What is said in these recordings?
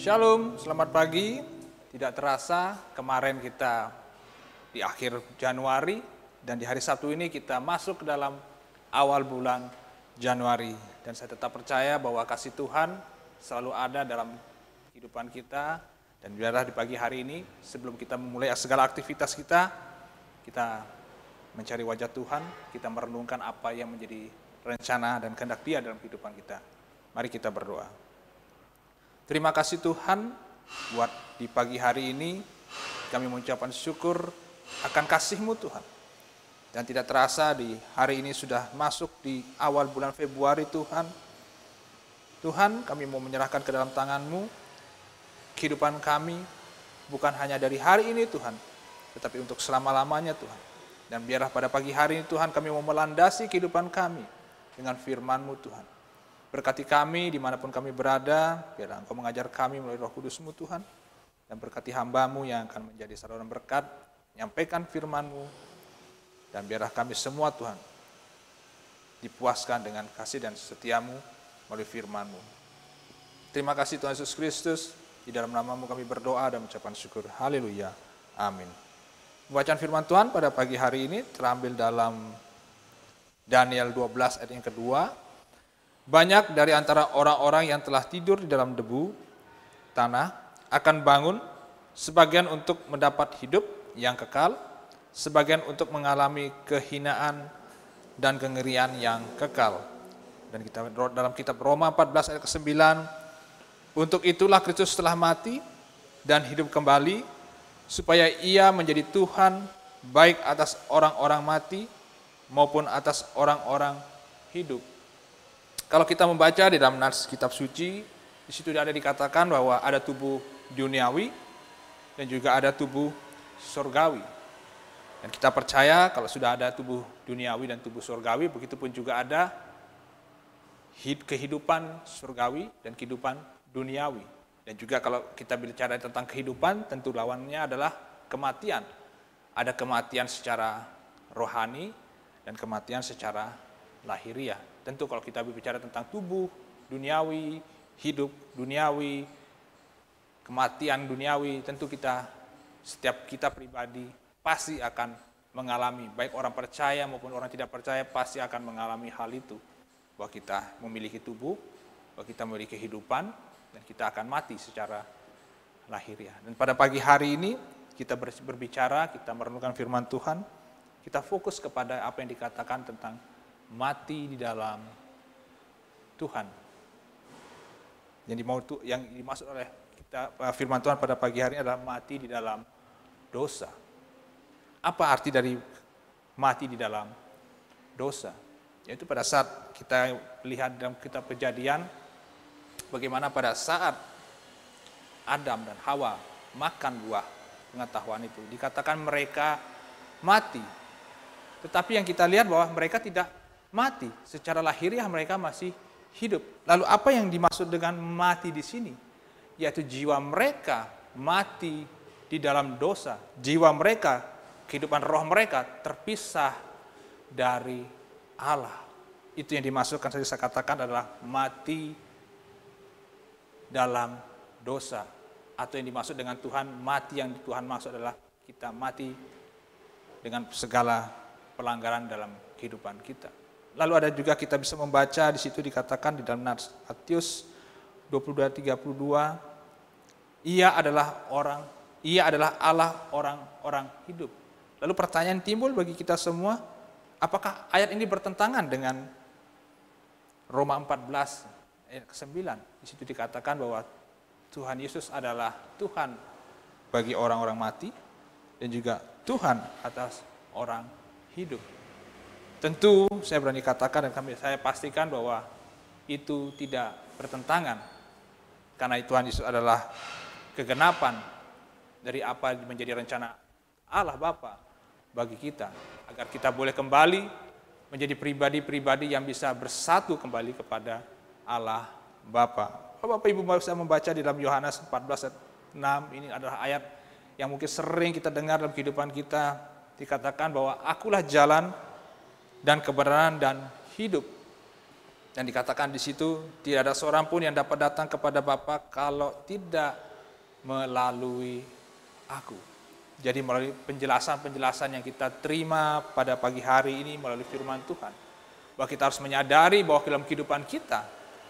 Shalom, selamat pagi. Tidak terasa kemarin kita di akhir Januari dan di hari Sabtu ini kita masuk ke dalam awal bulan Januari. Dan saya tetap percaya bahwa kasih Tuhan selalu ada dalam kehidupan kita. Dan biarlah di pagi hari ini sebelum kita memulai segala aktivitas kita mencari wajah Tuhan, kita merenungkan apa yang menjadi rencana dan kehendak Dia dalam kehidupan kita. Mari kita berdoa. Terima kasih Tuhan buat di pagi hari ini kami mengucapkan syukur akan kasih-Mu Tuhan. Dan tidak terasa di hari ini sudah masuk di awal bulan Februari Tuhan. Tuhan, kami mau menyerahkan ke dalam tangan-Mu kehidupan kami, bukan hanya dari hari ini Tuhan, tetapi untuk selama-lamanya Tuhan. Dan biarlah pada pagi hari ini Tuhan kami mau melandasi kehidupan kami dengan firman-Mu Tuhan. Berkati kami dimanapun kami berada, biarlah Engkau mengajar kami melalui Roh Kudus-Mu Tuhan, dan berkati hamba-Mu yang akan menjadi saluran berkat, menyampaikan firman-Mu, dan biarlah kami semua Tuhan dipuaskan dengan kasih dan setia-Mu melalui firman-Mu. Terima kasih Tuhan Yesus Kristus, di dalam nama-Mu kami berdoa dan mengucapkan syukur. Haleluya. Amin. Bacaan firman Tuhan pada pagi hari ini terambil dalam Daniel 12 ayat yang kedua. Banyak dari antara orang-orang yang telah tidur di dalam debu tanah akan bangun, sebagian untuk mendapat hidup yang kekal, sebagian untuk mengalami kehinaan dan kengerian yang kekal. Dan kita dalam kitab Roma 14 ayat ke-9, untuk itulah Kristus telah mati dan hidup kembali, supaya Ia menjadi Tuhan baik atas orang-orang mati maupun atas orang-orang hidup. Kalau kita membaca di dalam nats kitab suci, di situ ada dikatakan bahwa ada tubuh duniawi dan juga ada tubuh surgawi. Dan kita percaya kalau sudah ada tubuh duniawi dan tubuh surgawi, begitu pun juga ada kehidupan surgawi dan kehidupan duniawi. Dan juga kalau kita bicara tentang kehidupan, tentu lawannya adalah kematian. Ada kematian secara rohani dan kematian secara lahiriah. Tentu kalau kita berbicara tentang tubuh duniawi, hidup duniawi, kematian duniawi, tentu setiap kita pribadi pasti akan mengalami, baik orang percaya maupun orang tidak percaya pasti akan mengalami hal itu. Bahwa kita memiliki tubuh, bahwa kita memiliki kehidupan, dan kita akan mati secara lahiriah. Dan pada pagi hari ini kita berbicara, kita merenungkan firman Tuhan, kita fokus kepada apa yang dikatakan tentang mati di dalam Tuhan. Yang dimaksud oleh firman Tuhan pada pagi hari ini adalah mati di dalam dosa. Apa arti dari mati di dalam dosa? Yaitu pada saat kita lihat dalam kitab Kejadian, bagaimana pada saat Adam dan Hawa makan buah pengetahuan itu, dikatakan mereka mati. Tetapi yang kita lihat bahwa mereka tidak mati, secara lahiriah mereka masih hidup. Lalu apa yang dimaksud dengan mati di sini? Yaitu jiwa mereka mati di dalam dosa. Jiwa mereka, kehidupan roh mereka terpisah dari Allah. Itu yang dimaksudkan, saya katakan adalah mati dalam dosa. Atau yang dimaksud dengan Tuhan, mati yang Tuhan maksud adalah kita mati dengan segala pelanggaran dalam kehidupan kita. Lalu ada juga kita bisa membaca di situ dikatakan di dalam nats Matius 22:32, Ia adalah Allah orang-orang hidup. Lalu pertanyaan timbul bagi kita semua, apakah ayat ini bertentangan dengan Roma 14 ayat ke-9? Di situ dikatakan bahwa Tuhan Yesus adalah Tuhan bagi orang-orang mati dan juga Tuhan atas orang hidup. Tentu saya berani katakan dan saya pastikan bahwa itu tidak bertentangan. Karena Tuhan Yesus adalah kegenapan dari apa menjadi rencana Allah Bapa bagi kita. Agar kita boleh kembali menjadi pribadi-pribadi yang bisa bersatu kembali kepada Allah Bapa. Kalau Bapak Ibu bisa membaca di dalam Yohanes 14 ayat 6, ini adalah ayat yang mungkin sering kita dengar dalam kehidupan kita. Dikatakan bahwa akulah jalan dan kebenaran dan hidup. Dan dikatakan di situ, tidak ada seorang pun yang dapat datang kepada Bapa kalau tidak melalui aku. Jadi melalui penjelasan-penjelasan yang kita terima pada pagi hari ini melalui firman Tuhan, bahwa kita harus menyadari bahwa dalam kehidupan kita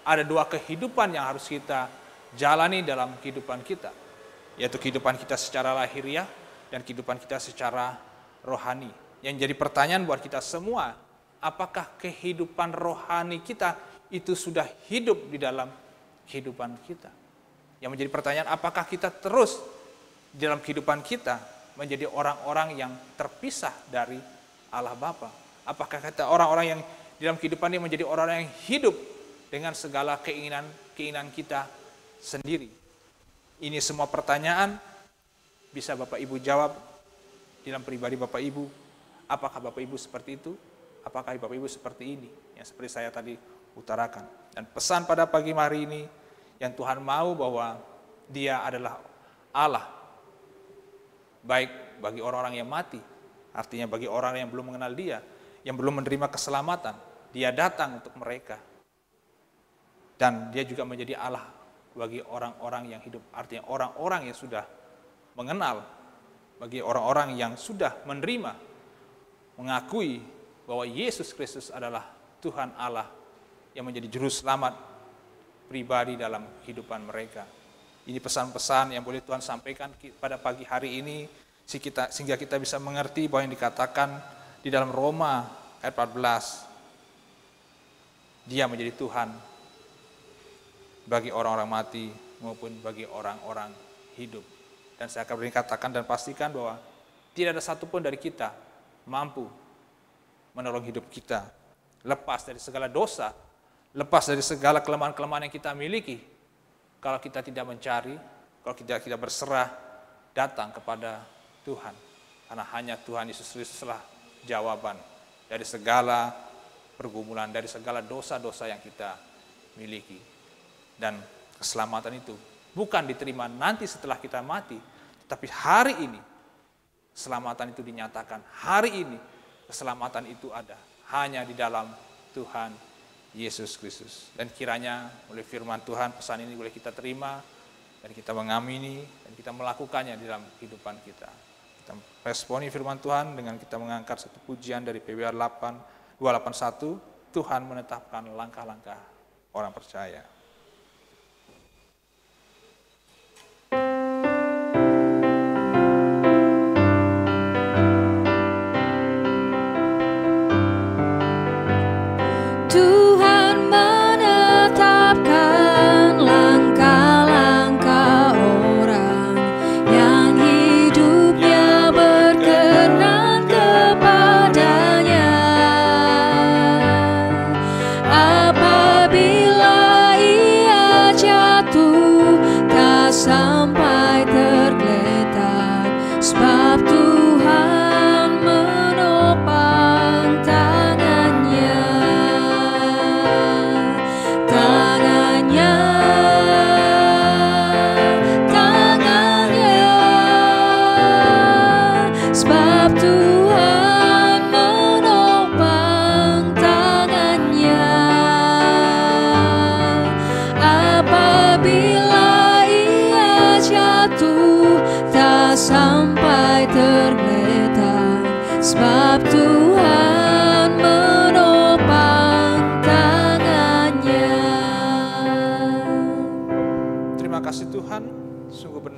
ada dua kehidupan yang harus kita jalani dalam kehidupan kita, yaitu kehidupan kita secara lahiriah dan kehidupan kita secara rohani. Yang jadi pertanyaan buat kita semua, apakah kehidupan rohani kita itu sudah hidup di dalam kehidupan kita? Yang menjadi pertanyaan, apakah kita terus di dalam kehidupan kita menjadi orang-orang yang terpisah dari Allah Bapa? Apakah kita orang-orang yang di dalam kehidupan ini menjadi orang-orang yang hidup dengan segala keinginan kita sendiri? Ini semua pertanyaan bisa Bapak Ibu jawab di dalam pribadi Bapak Ibu. Apakah Bapak Ibu seperti itu? Apakah Bapak Ibu seperti ini? Yang seperti saya tadi utarakan. Dan pesan pada pagi hari ini, yang Tuhan mau bahwa Dia adalah Allah. Baik bagi orang-orang yang mati, artinya bagi orang yang belum mengenal Dia, yang belum menerima keselamatan, Dia datang untuk mereka. Dan Dia juga menjadi Allah bagi orang-orang yang hidup, artinya orang-orang yang sudah mengenal, bagi orang-orang yang sudah menerima, mengakui bahwa Yesus Kristus adalah Tuhan Allah yang menjadi juru selamat pribadi dalam kehidupan mereka. Ini pesan-pesan yang boleh Tuhan sampaikan pada pagi hari ini, sehingga kita bisa mengerti bahwa yang dikatakan di dalam Roma ayat 14, Dia menjadi Tuhan bagi orang-orang mati maupun bagi orang-orang hidup. Dan saya akan katakan dan pastikan bahwa tidak ada satupun dari kita mampu menolong hidup kita lepas dari segala dosa, lepas dari segala kelemahan-kelemahan yang kita miliki, kalau kita tidak mencari, kalau kita tidak berserah datang kepada Tuhan. Karena hanya Tuhan Yesus Kristuslah jawaban dari segala pergumulan, dari segala dosa-dosa yang kita miliki. Dan keselamatan itu bukan diterima nanti setelah kita mati, tetapi hari ini keselamatan itu dinyatakan. Hari ini keselamatan itu ada hanya di dalam Tuhan Yesus Kristus. Dan kiranya oleh firman Tuhan pesan ini boleh kita terima dan kita mengamini dan kita melakukannya di dalam kehidupan kita. Kita responi firman Tuhan dengan kita mengangkat satu pujian dari PBR 281, Tuhan menetapkan langkah-langkah orang percaya.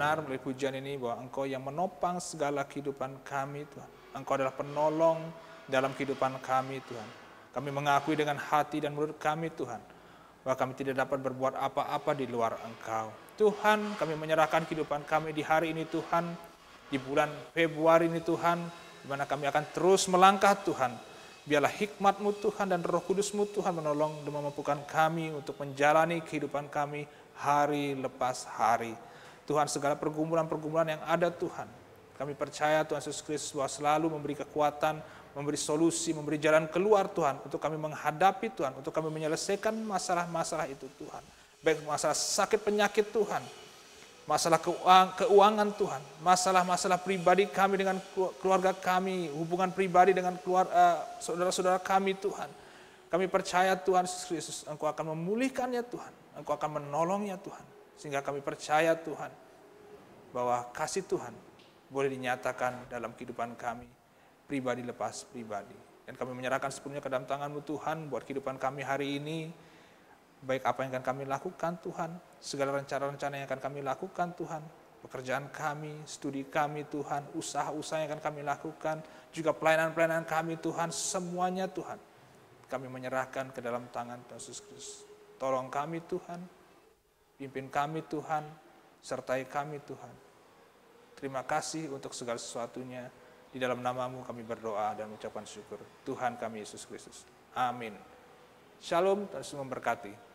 Melalui pujian ini bahwa Engkau yang menopang segala kehidupan kami, Tuhan. Engkau adalah penolong dalam kehidupan kami, Tuhan. Kami mengakui dengan hati dan mulut kami, Tuhan, bahwa kami tidak dapat berbuat apa-apa di luar Engkau. Tuhan, kami menyerahkan kehidupan kami di hari ini, Tuhan, di bulan Februari ini, Tuhan, di mana kami akan terus melangkah, Tuhan. Biarlah hikmat-Mu, Tuhan, dan Roh Kudus-Mu, Tuhan, menolong dan memampukan kami untuk menjalani kehidupan kami hari lepas hari. Tuhan, segala pergumulan-pergumulan yang ada, Tuhan, kami percaya Tuhan Yesus Kristus bahwa selalu memberi kekuatan, memberi solusi, memberi jalan keluar, Tuhan, untuk kami menghadapi, Tuhan, untuk kami menyelesaikan masalah-masalah itu, Tuhan. Baik masalah sakit penyakit, Tuhan, masalah keuangan, Tuhan, masalah-masalah pribadi kami dengan keluarga kami, hubungan pribadi dengan saudara-saudara kami, Tuhan. Kami percaya Tuhan Yesus Kristus, Engkau akan memulihkannya Tuhan. Engkau akan menolongnya Tuhan. Sehingga kami percaya Tuhan, bahwa kasih Tuhan boleh dinyatakan dalam kehidupan kami, pribadi lepas pribadi. Dan kami menyerahkan sepenuhnya ke dalam tangan-Mu Tuhan, buat kehidupan kami hari ini, baik apa yang akan kami lakukan Tuhan, segala rencana-rencana yang akan kami lakukan Tuhan, pekerjaan kami, studi kami Tuhan, usaha-usaha yang akan kami lakukan, juga pelayanan-pelayanan kami Tuhan, semuanya Tuhan, kami menyerahkan ke dalam tangan Tuhan Yesus Kristus. Tolong kami Tuhan, pimpin kami Tuhan, sertai kami Tuhan. Terima kasih untuk segala sesuatunya. Di dalam nama-Mu kami berdoa dan mengucapkan syukur. Tuhan kami Yesus Kristus. Amin. Shalom, Tuhan Yesus memberkati.